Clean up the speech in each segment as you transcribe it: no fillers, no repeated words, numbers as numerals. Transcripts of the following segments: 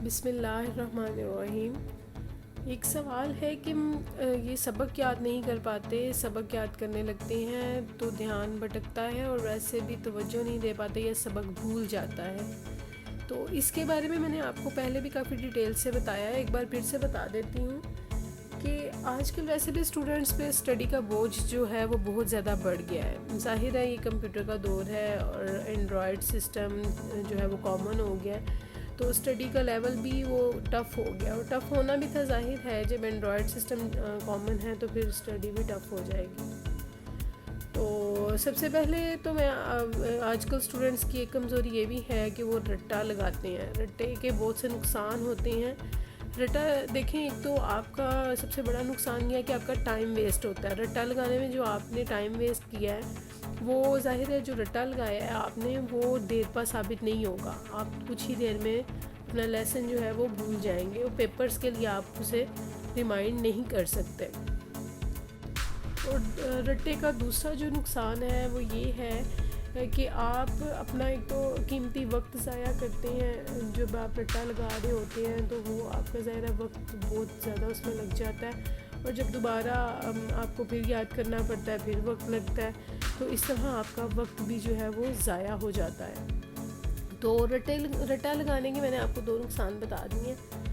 بسم اللہ الرحمن الرحیم۔ ایک سوال ہے کہ یہ سبق یاد نہیں کر پاتے، سبق یاد کرنے لگتے ہیں تو دھیان بھٹکتا ہے اور ویسے بھی توجہ نہیں دے پاتے یا سبق بھول جاتا ہے۔ تو اس کے بارے میں نے آپ کو پہلے بھی کافی ڈیٹیل سے بتایا ہے، ایک بار پھر سے بتا دیتی ہوں کہ آج کل ویسے بھی اسٹوڈنٹس پہ اسٹڈی کا بوجھ جو ہے وہ بہت زیادہ بڑھ گیا ہے۔ ظاہر ہے یہ کمپیوٹر کا دور ہے اور اینڈرائڈ سسٹم جو ہے وہ کامن ہو گیا ہے، تو اسٹڈی کا لیول بھی وہ ٹف ہو گیا، اور ٹف ہونا بھی تھا، ظاہر ہے جب اینڈرائڈ سسٹم کامن ہے تو پھر اسٹڈی بھی ٹف ہو جائے گی۔ تو سب سے پہلے تو میں آج کل اسٹوڈنٹس کی ایک کمزوری یہ بھی ہے کہ وہ رٹا لگاتے ہیں۔ رٹے کے بہت سے نقصان ہوتے ہیں۔ رٹا دیکھیں، ایک تو آپ کا سب سے بڑا نقصان یہ ہے کہ آپ کا ٹائم ویسٹ ہوتا ہے۔ رٹا لگانے میں جو آپ نے ٹائم ویسٹ کیا ہے وہ ظاہر ہے جو رٹا لگایا ہے آپ نے وہ دیر پا ثابت نہیں ہوگا، آپ کچھ ہی دیر میں اپنا لیسن جو ہے وہ بھول جائیں گے، اور پیپرز کے لیے آپ اسے ریمائنڈ نہیں کر سکتے۔ اور رٹے کا دوسرا جو نقصان ہے وہ یہ ہے کہ آپ اپنا ایک تو قیمتی وقت ضائع کرتے ہیں، جب آپ رٹا لگا رہے ہوتے ہیں تو وہ آپ کا ظاہر وقت بہت زیادہ اس میں لگ جاتا ہے، اور جب دوبارہ آپ کو پھر یاد کرنا پڑتا ہے پھر وقت لگتا ہے، تو اس طرح آپ کا وقت بھی جو ہے وہ ضائع ہو جاتا ہے۔ تو رٹا لگانے کے میں نے آپ کو 2 نقصان بتا دیے ہیں۔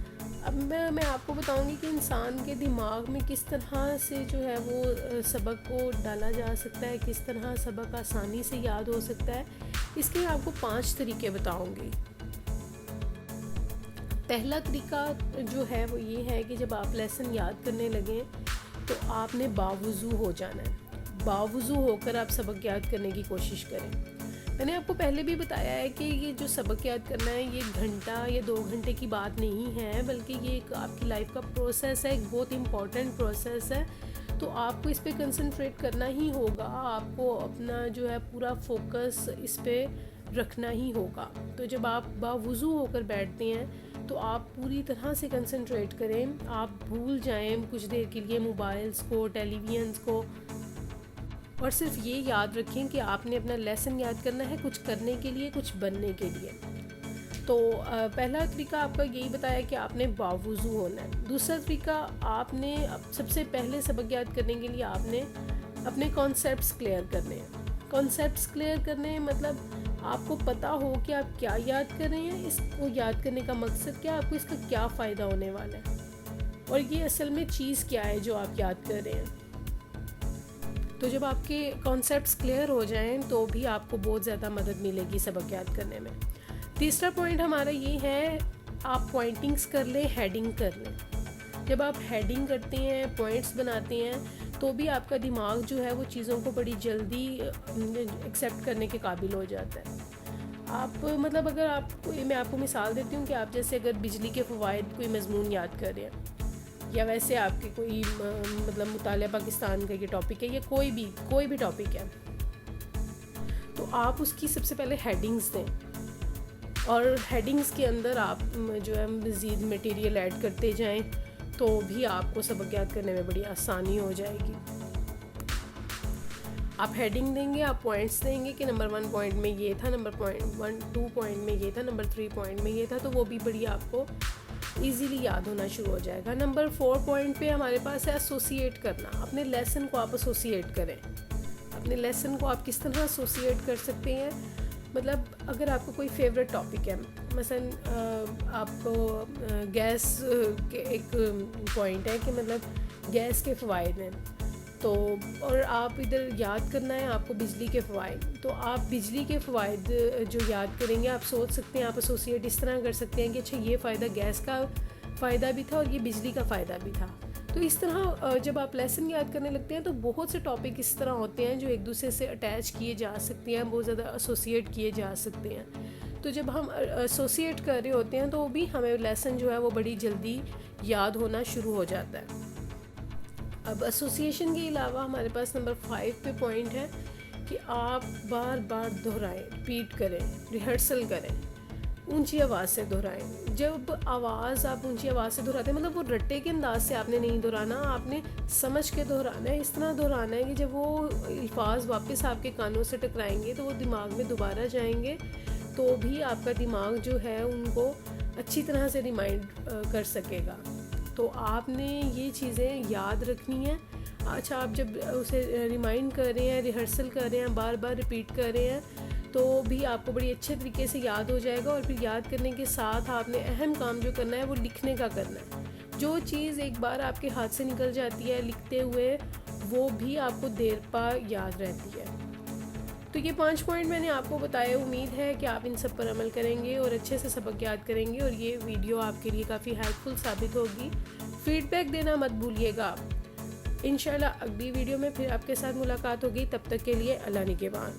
اب میں آپ کو بتاؤں گی کہ انسان کے دماغ میں کس طرح سے جو ہے وہ سبق کو ڈالا جا سکتا ہے، کس طرح سبق آسانی سے یاد ہو سکتا ہے۔ اس کے آپ کو 5 طریقے بتاؤں گی۔ پہلا طریقہ جو ہے وہ یہ ہے کہ جب آپ لیسن یاد کرنے لگیں تو آپ نے باوضو ہو جانا ہے۔ باوضو ہو کر آپ سبق یاد کرنے کی کوشش کریں۔ میں نے آپ کو پہلے بھی بتایا ہے کہ یہ جو سبق یاد کرنا ہے یہ گھنٹہ یا 2 گھنٹے کی بات نہیں ہے، بلکہ یہ ایک آپ کی لائف کا پروسیس ہے، ایک بہت امپورٹنٹ پروسیس ہے۔ تو آپ کو اس پہ کنسنٹریٹ کرنا ہی ہوگا، آپ کو اپنا جو ہے پورا فوکس اس پہ رکھنا ہی ہوگا۔ تو جب آپ باوضو ہو کر بیٹھتے ہیں تو آپ پوری طرح سے کنسنٹریٹ کریں، آپ بھول جائیں کچھ دیر کے لیے موبائلز کو، ٹیلی ویژنز کو، اور صرف یہ یاد رکھیں کہ آپ نے اپنا لیسن یاد کرنا ہے کچھ کرنے کے لیے، کچھ بننے کے لیے۔ تو پہلا طریقہ آپ کا یہی بتایا کہ آپ نے باوضو ہونا ہے۔ دوسرا طریقہ، آپ نے سب سے پہلے سبق یاد کرنے کے لیے آپ نے اپنے کانسیپٹس کلیئر کرنے ہیں۔ کانسیپٹس کلیئر کرنے ہیں مطلب آپ کو پتہ ہو کہ آپ کیا یاد کر رہے ہیں، اس کو یاد کرنے کا مقصد کیا، آپ کو اس کا کیا فائدہ ہونے والا ہے، اور یہ اصل میں چیز کیا ہے جو آپ یاد کر رہے ہیں۔ تو جب آپ کے کانسیپٹس کلیئر ہو جائیں تو بھی آپ کو بہت زیادہ مدد ملے گی سبق یاد کرنے میں۔ تیسرا پوائنٹ ہمارا یہ ہے، آپ پوائنٹنگز کر لیں، ہیڈنگ کر لیں۔ جب آپ ہیڈنگ کرتے ہیں، پوائنٹس بناتے ہیں، تو بھی آپ کا دماغ جو ہے وہ چیزوں کو بڑی جلدی ایکسیپٹ کرنے کے قابل ہو جاتا ہے۔ آپ مطلب اگر میں آپ کو مثال دیتی ہوں کہ آپ جیسے اگر بجلی کے فوائد کوئی مضمون یاد کر رہے ہیں، یا ویسے آپ کے کوئی مطلب مطالعہ پاکستان کا یہ ٹاپک ہے، یا کوئی بھی ٹاپک ہے، تو آپ اس کی سب سے پہلے ہیڈنگز دیں، اور ہیڈنگز کے اندر آپ جو ہے مزید مٹیریل ایڈ کرتے جائیں، تو بھی آپ کو سبق یاد کرنے میں بڑی آسانی ہو جائے گی۔ آپ ہیڈنگ دیں گے، آپ پوائنٹس دیں گے کہ نمبر 1 پوائنٹ میں یہ تھا، نمبر 2 پوائنٹ میں یہ تھا، نمبر 3 پوائنٹ میں یہ تھا، تو وہ بھی بڑی آپ کو ایزیلی یاد ہونا شروع ہو جائے گا۔ نمبر 4 پوائنٹ پہ ہمارے پاس ہے ایسوسیٹ کرنا۔ اپنے لیسن کو آپ ایسوسیٹ کریں۔ اپنے لیسن کو آپ کس طرح ایسوسیٹ کر سکتے ہیں، مطلب اگر آپ کو کوئی فیوریٹ ٹاپک ہے، مثلا آپ کو گیس کے ایک پوائنٹ ہے کہ مطلب گیس کے فوائد ہیں، تو اور آپ ادھر یاد کرنا ہے آپ کو بجلی کے فوائد، تو آپ بجلی کے فوائد جو یاد کریں گے، آپ سوچ سکتے ہیں، آپ ایسوسیٹ اس طرح کر سکتے ہیں کہ اچھا یہ فائدہ گیس کا فائدہ بھی تھا اور یہ بجلی کا فائدہ بھی تھا۔ تو اس طرح جب آپ لیسن یاد کرنے لگتے ہیں تو بہت سے ٹاپک اس طرح ہوتے ہیں جو ایک دوسرے سے اٹیچ کیے جا سکتے ہیں، بہت زیادہ ایسوسیٹ کیے جا سکتے ہیں۔ تو جب ہم ایسوسیٹ کر رہے ہوتے ہیں تو بھی ہمیں لیسن جو ہے وہ بڑی جلدی یاد ہونا شروع ہو جاتا ہے۔ اب ایسوسیشن کے علاوہ ہمارے پاس نمبر 5 پہ پوائنٹ ہے کہ آپ بار بار دہرائیں، ریپیٹ کریں، ریہرسل کریں، اونچی آواز سے دہرائیں۔ جب آواز آپ اونچی آواز سے دہراتے ہیں مطلب وہ رٹے کے انداز سے آپ نے نہیں دہرانا، آپ نے سمجھ کے دہرانا ہے، اس طرح دہرانا ہے کہ جب وہ الفاظ واپس آپ کے کانوں سے ٹکرائیں گے تو وہ دماغ میں دوبارہ جائیں گے، تو بھی آپ کا دماغ جو ہے ان کو اچھی طرح سے ریمائنڈ کر سکے گا. تو آپ نے یہ چیزیں یاد رکھنی ہیں. اچھا آپ جب اسے ریمائنڈ کر رہے ہیں, ریہرسل کر رہے ہیں, بار بار ریپیٹ کر رہے ہیں, تو بھی آپ کو بڑی اچھے طریقے سے یاد ہو جائے گا. اور پھر یاد کرنے کے ساتھ آپ نے اہم کام جو کرنا ہے وہ لکھنے کا کرنا ہے. جو چیز ایک بار آپ کے ہاتھ سے نکل جاتی ہے لکھتے ہوئے, وہ بھی آپ کو دیر پا یاد رہتی ہے. تو یہ 5 پوائنٹ میں نے آپ کو بتایا. امید ہے کہ آپ ان سب پر عمل کریں گے اور اچھے سے سبق یاد کریں گے, اور یہ ویڈیو آپ کے لیے کافی ہیلپ فل ثابت ہوگی. فیڈ بیک دینا مت بھولیے گا. انشاءاللہ اگلی ویڈیو میں پھر آپ کے ساتھ ملاقات ہوگی. تب تک کے لیے اللہ نگہبان.